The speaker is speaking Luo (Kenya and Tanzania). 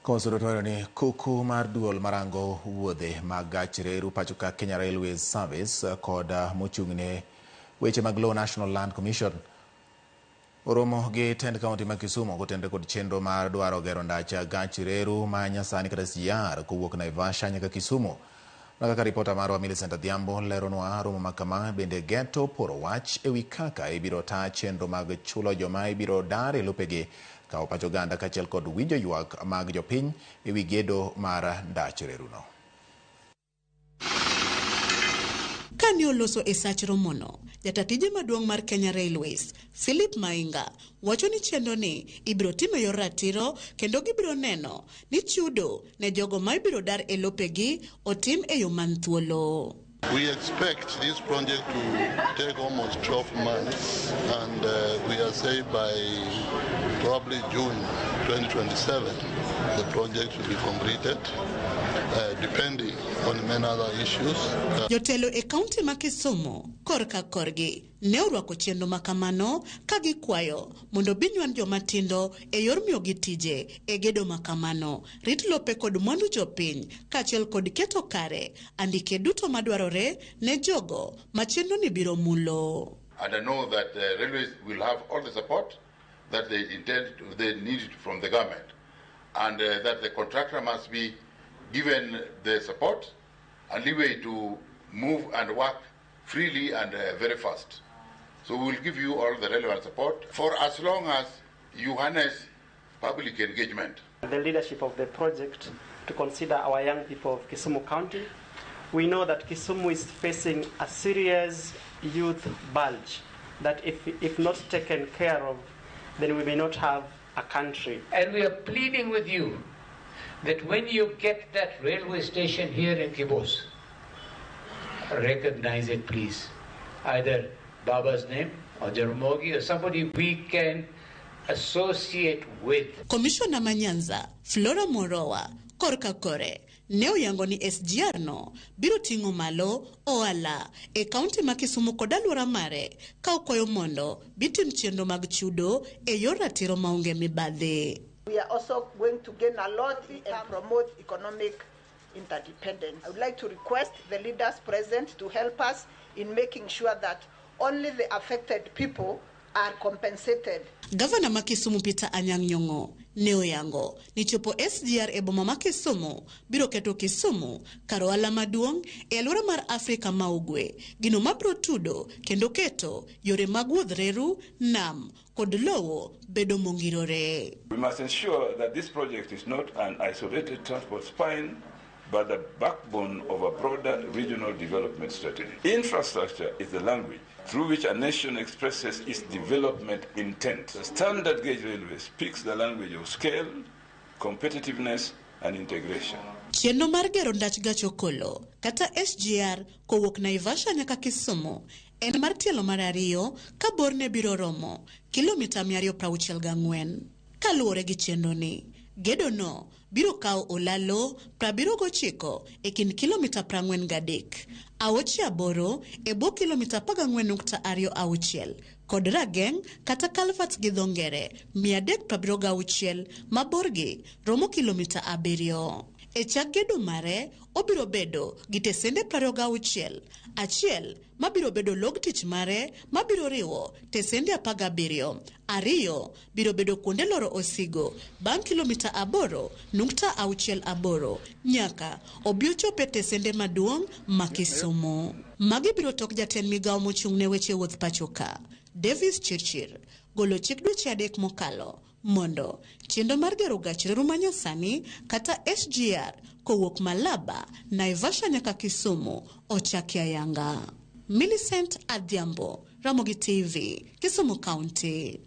Konservatoire ni kuku mar duol marango wuodhe mag gach reru pachoka Kenya Railways Service kod mochung'ne weche mag Law National Land Commission oromo gi tend kaunti ma Kisumu kotende kod chenro mar dwaro gero ndacha gach reru ma nyasani kata SGR kowuok Naivasha nyaka Kisumu. Kaka ripota marwa Millicent Adhiambo leronwa romo makama bende geto poro wach ewi kaka ibiro taa chenro mag chulo joma ibiro dar e lopegi ka opacho ganda kachiel kod winjo ywak mag jopiny ewi gedo mar ndach reruno. Kani oloso e sach romono, jatatije maduong' mar Kenya Railways, Philip Mainga, wacho ni chenro ni ibiro tim e yor ratiro kendo gibiro neno ni chudo ne jogo ma ibiro dar e lopegi otim e yo man thuolo. We expect this project to take almost 12 months, and we are saying by probably June 2027 the project will be completed, depending on many other issues. Jotelo e kaunti ma Kisumu korka korgi ne orwako chenro makamano ka gikwayo mondo binywan jomatindo e yor miyo gi tije e gedo makamano, rit lope kod mwandu jopiny kachiel kod keto kare andike duto madwarore ne jogo ma chenro ni biro mulo. And I know that the railways will have all the support that they need from the government, and that the contractor must be given the support and leeway to move and work freely and very fast. So we will give you all the relevant support for as long as you harness public engagement. The leadership of the project to consider our young people of Kisumu County. We know that Kisumu is facing a serious youth bulge that if not taken care of, then we may not have a country. And we are pleading with you that when you get that railway station here in Kibos, recognize it, please. Either Baba's name or Jaramogi or somebody we can associate with. Commissioner Manyanza, Flora Morowa, korka kore, neo yango ni SGR no, biro tingo malo oala, e kaunti ma Kisumu kod aluora mare, ka okoyo mondo, bitim chenro mag chudo, e yor ratiro maonge mibadhi. We are also going to gain a lot and promote economic interdependence. I would like to request the leaders present to help us in making sure that only the affected people are compensated. Governor ma Kisumu Peter Anyang' Nyong'o neo yango ni chopo SGR e boma ma Kisumu biro keto Kisumu kar ohala maduong' e alwora mar Afrika ma Ugwe, gino mabiro tudo kendo keto yore mag wuodh reru, nam kod lowo bedo mongirore. We must ensure that this project is not an isolated transport spine, but the backbone of a broader regional development strategy. Infrastructure is the language through which a nation expresses its development intent. The standard gauge railway speaks the language of scale, competitiveness, and integration. Chenro mar gero ndach gach okolo kata SGR kowuok Naivasha nyaka Kisumu en mar tielo mar ariyo ka borne biro romo kilomita 264. Kaluwore gi chenro ni, gedo no biro kawo olalo 79 e kind kilomita 43, aochi aboro e bwo kilomita 14.26 kod rageng kata Calvert gi dho ngere 376 maborgi romo kilomita 7. E chak gedo mare obiro bedo gi tesende 26, achiel mabiro bedo log tich mare mabiro riwo tesende 17, ariyo biro bedo kuonde loro osigo bang' kilomita 8.68 nyaka obiochope tesende maduong' ma Kisumu. Magi biro tok jatend migawo mochung'ne weche wuoth pachoka Davis Chirchir golo chik dweche 3 mokalo mondo chenro mar gero gach reru manyasani kata SGR kowuok Malaba, Naivasha nyaka Kisumu ochaki ayanga. Millicent Adhiambo, Ramogi TV, Kisumu County.